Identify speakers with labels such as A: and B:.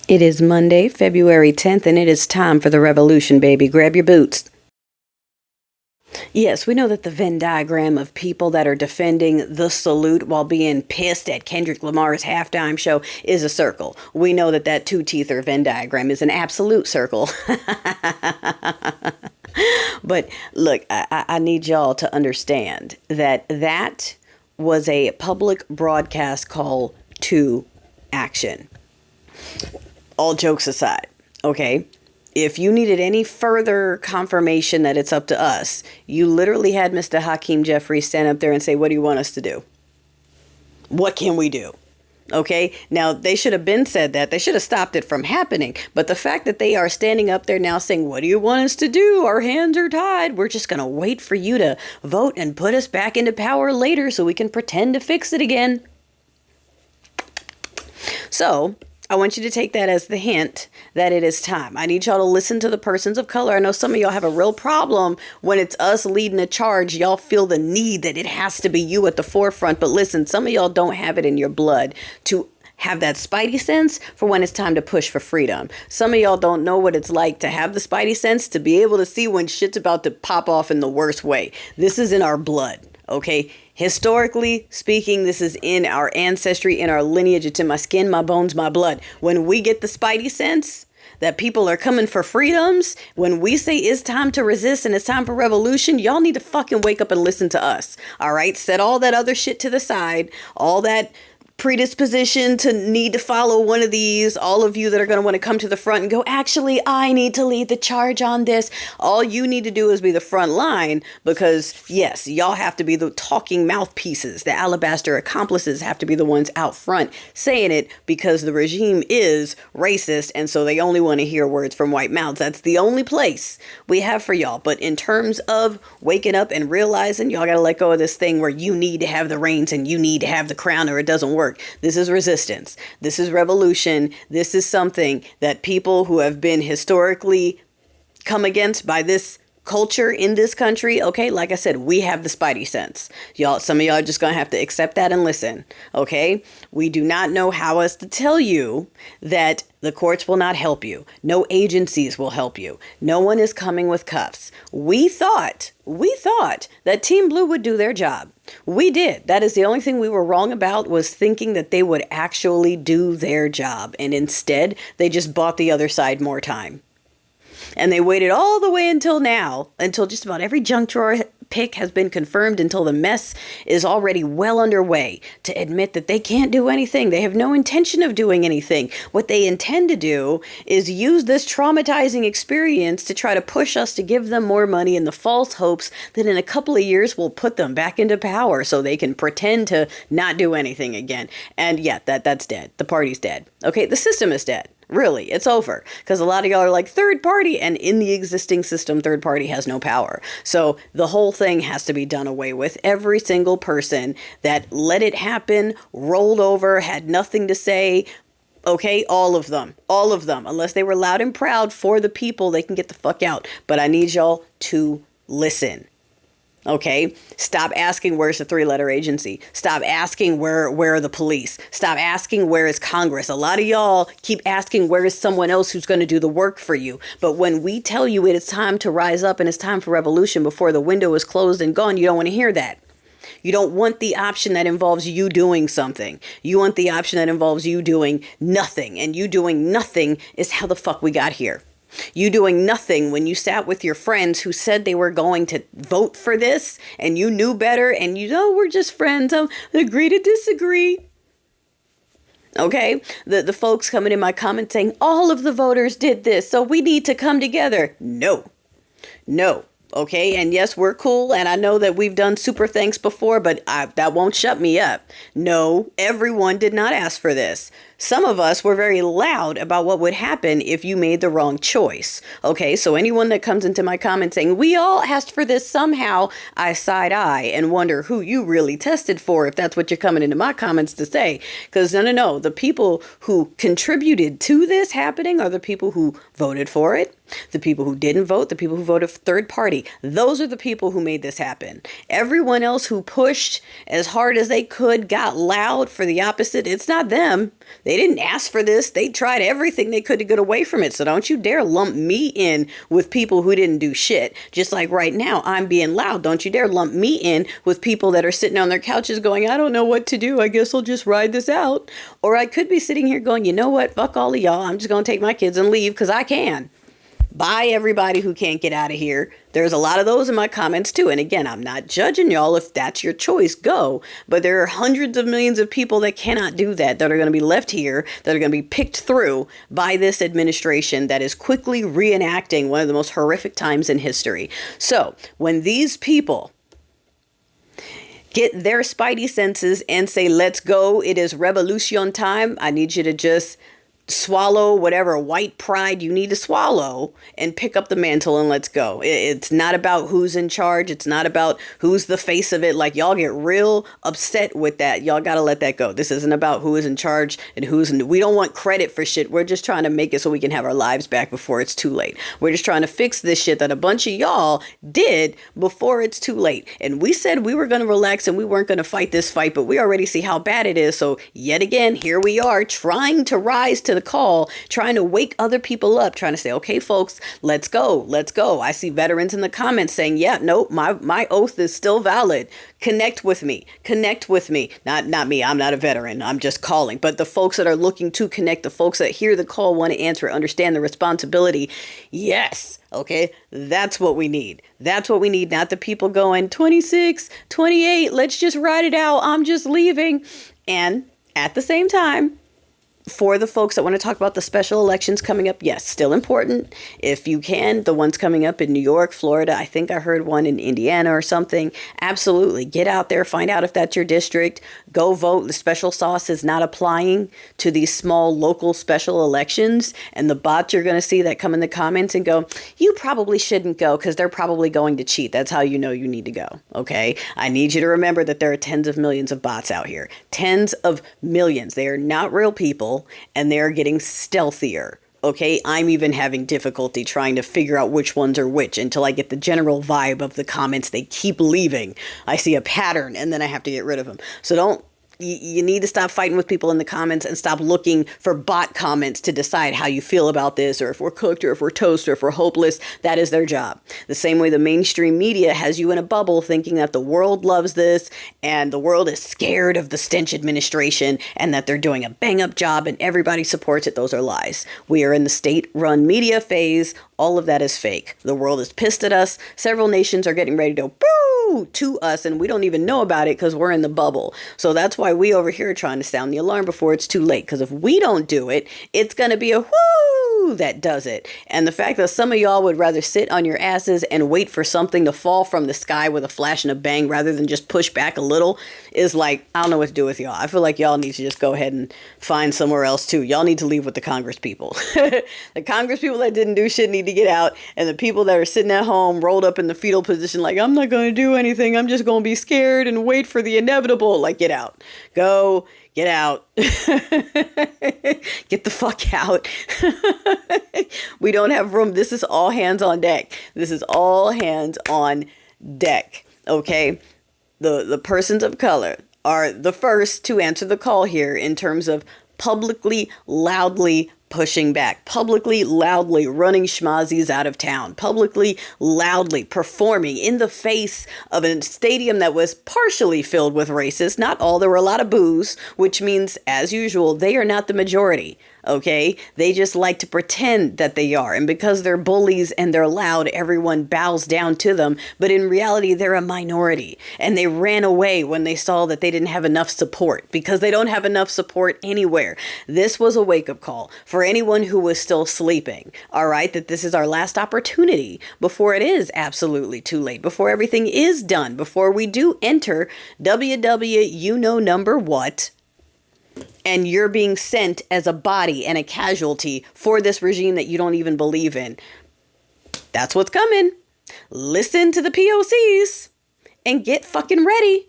A: It is Monday, February 10th, and it is time for the revolution, baby. Grab your boots. Yes, we know that the Venn diagram of people that are defending the salute while being pissed at Kendrick Lamar's halftime show is a circle. We know that that two-teether Venn diagram is an absolute circle. But look, I need y'all to understand that that was a public broadcast call to action. All jokes aside, okay? If you needed any further confirmation that it's up to us, you literally had Mr. Hakeem Jeffries stand up there and say, what do you want us to do? What can we do? Okay, now they should have been said that. They should have stopped it from happening. But the fact that they are standing up there now saying, what do you want us to do? Our hands are tied. We're just going to wait for you to vote and put us back into power later so we can pretend to fix it again. So I want you to take that as the hint that it is time. I need y'all to listen to the persons of color. I know some of y'all have a real problem when it's us leading a charge. Y'all feel the need that it has to be you at the forefront. But listen, some of y'all don't have it in your blood to have that spidey sense for when it's time to push for freedom. Some of y'all don't know what it's like to have the spidey sense to be able to see when shit's about to pop off in the worst way. This is in our blood, okay? Historically speaking, this is in our ancestry, in our lineage. It's in my skin, my bones, my blood. When we get the spidey sense that people are coming for freedoms, when we say it's time to resist and it's time for revolution, y'all need to fucking wake up and listen to us. All right? Set all that other shit to the side, all that predisposition to need to follow one of these, all of you that are going to want to come to the front and go, actually, I need to lead the charge on this. All you need to do is be the front line because, yes, y'all have to be the talking mouthpieces. The alabaster accomplices have to be the ones out front saying it because the regime is racist and so they only want to hear words from white mouths. That's the only place we have for y'all. But in terms of waking up and realizing y'all got to let go of this thing where you need to have the reins and you need to have the crown or it doesn't work. This is resistance. This is revolution. This is something that people who have been historically come against by this culture in this country, okay, like I said, we have the spidey sense. Y'all, some of y'all are just going to have to accept that and listen, okay? We do not know how else to tell you that the courts will not help you. No agencies will help you. No one is coming with cuffs. We thought that Team Blue would do their job. We did. That is the only thing we were wrong about, was thinking that they would actually do their job. And instead, they just bought the other side more time. And they waited all the way until now, until just about every junk drawer pick has been confirmed, until the mess is already well underway, to admit that they can't do anything. They have no intention of doing anything. What they intend to do is use this traumatizing experience to try to push us to give them more money in the false hopes that in a couple of years we'll put them back into power so they can pretend to not do anything again. And yeah, that's dead. The party's dead. Okay, the system is dead. Really, it's over. Because a lot of y'all are like third party, and in the existing system, third party has no power. So the whole thing has to be done away with. Every single person that let it happen, rolled over, had nothing to say, okay, all of them, unless they were loud and proud for the people, they can get the fuck out. But I need y'all to listen. Okay, stop asking where's the three-letter agency. Stop asking where are the police. Stop asking where is Congress. A lot of y'all keep asking where is someone else who's going to do the work for you. But when we tell you it is time to rise up and it's time for revolution before the window is closed and gone, you don't want to hear that. You don't want the option that involves you doing something. You want the option that involves you doing nothing. And you doing nothing is how the fuck we got here. You doing nothing when you sat with your friends who said they were going to vote for this and you knew better and you know, we're just friends. Agree to disagree. Okay, the folks coming in my comments saying all of the voters did this, so we need to come together. No. Okay, and yes, we're cool, and I know that we've done super thanks before, but that won't shut me up. No, everyone did not ask for this. Some of us were very loud about what would happen if you made the wrong choice. Okay, so anyone that comes into my comments saying, we all asked for this somehow, I side eye and wonder who you really tested for, if that's what you're coming into my comments to say. Because no, the people who contributed to this happening are the people who voted for it. The people who didn't vote, the people who voted for third party, those are the people who made this happen. Everyone else who pushed as hard as they could, got loud for the opposite, it's not them. They didn't ask for this. They tried everything they could to get away from it. So don't you dare lump me in with people who didn't do shit. Just like right now, I'm being loud. Don't you dare lump me in with people that are sitting on their couches going, I don't know what to do. I guess I'll just ride this out. Or I could be sitting here going, you know what? Fuck all of y'all. I'm just going to take my kids and leave because I can. Bye, everybody who can't get out of here. There's a lot of those in my comments too. And again, I'm not judging y'all. If that's your choice, go. But there are hundreds of millions of people that cannot do that are going to be left here, that are going to be picked through by this administration that is quickly reenacting one of the most horrific times in history. So when these people get their spidey senses and say, let's go, it is revolution time, I need you to just swallow whatever white pride you need to swallow and pick up the mantle and let's go. It's not about who's in charge. It's not about who's the face of it. Like, y'all get real upset with that. Y'all got to let that go. This isn't about who is in charge and we don't want credit for shit. We're just trying to make it so we can have our lives back before it's too late. We're just trying to fix this shit that a bunch of y'all did before it's too late. And we said we were going to relax and we weren't going to fight this fight, but we already see how bad it is. So yet again, here we are trying to rise to the call, trying to wake other people up, trying to say, okay, folks, let's go. Let's go. I see veterans in the comments saying, yeah, nope, my oath is still valid. Connect with me. Connect with me. Not me. I'm not a veteran. I'm just calling. But the folks that are looking to connect, the folks that hear the call, want to answer, understand the responsibility. Yes. Okay. That's what we need. That's what we need. Not the people going 26, 28. Let's just ride it out. I'm just leaving. And at the same time, for the folks that want to talk about the special elections coming up, yes, still important. If you can, the ones coming up in New York, Florida, I think I heard one in Indiana or something. Absolutely. Get out there, find out if that's your district. Go vote. The special sauce is not applying to these small local special elections. And the bots you're going to see that come in the comments and go, you probably shouldn't go because they're probably going to cheat. That's how you know you need to go. Okay. I need you to remember that there are tens of millions of bots out here. Tens of millions. They are not real people. And they're getting stealthier. Okay, I'm even having difficulty trying to figure out which ones are which until I get the general vibe of the comments they keep leaving. I see a pattern and then I have to get rid of them. So you need to stop fighting with people in the comments and stop looking for bot comments to decide how you feel about this, or if we're cooked, or if we're toast, or if we're hopeless. That is their job. The same way the mainstream media has you in a bubble thinking that the world loves this and the world is scared of the stench administration and that they're doing a bang up job and everybody supports it. Those are lies. We are in the state-run media phase. All of that is fake. The world is pissed at us. Several nations are getting ready to go boo to us, and we don't even know about it because we're in the bubble. So that's why we over here are trying to sound the alarm before it's too late. Because if we don't do it, it's going to be a whoo that does it. And the fact that some of y'all would rather sit on your asses and wait for something to fall from the sky with a flash and a bang rather than just push back a little is like, I don't know what to do with y'all. I feel like y'all need to just go ahead and find somewhere else too. Y'all need to leave with the Congress people. The Congress people that didn't do shit need to get out. And the people that are sitting at home rolled up in the fetal position like, I'm not going to do anything. I'm just going to be scared and wait for the inevitable. Like, get out. Go. Get out. Get the fuck out. We don't have room. This is all hands on deck. This is all hands on deck. Okay? The persons of color are the first to answer the call here in terms of publicly, loudly pushing back, publicly, loudly running schmazzies out of town, publicly, loudly performing in the face of a stadium that was partially filled with racists. Not all. There were a lot of boos, which means, as usual, they are not the majority. Okay, they just like to pretend that they are. And because they're bullies and they're loud, everyone bows down to them. But in reality, they're a minority. And they ran away when they saw that they didn't have enough support, because they don't have enough support anywhere. This was a wake-up call for anyone who was still sleeping. All right, that this is our last opportunity before it is absolutely too late, before everything is done, before we do enter WW you know number what, and you're being sent as a body and a casualty for this regime that you don't even believe in. That's what's coming. Listen to the POCs and get fucking ready.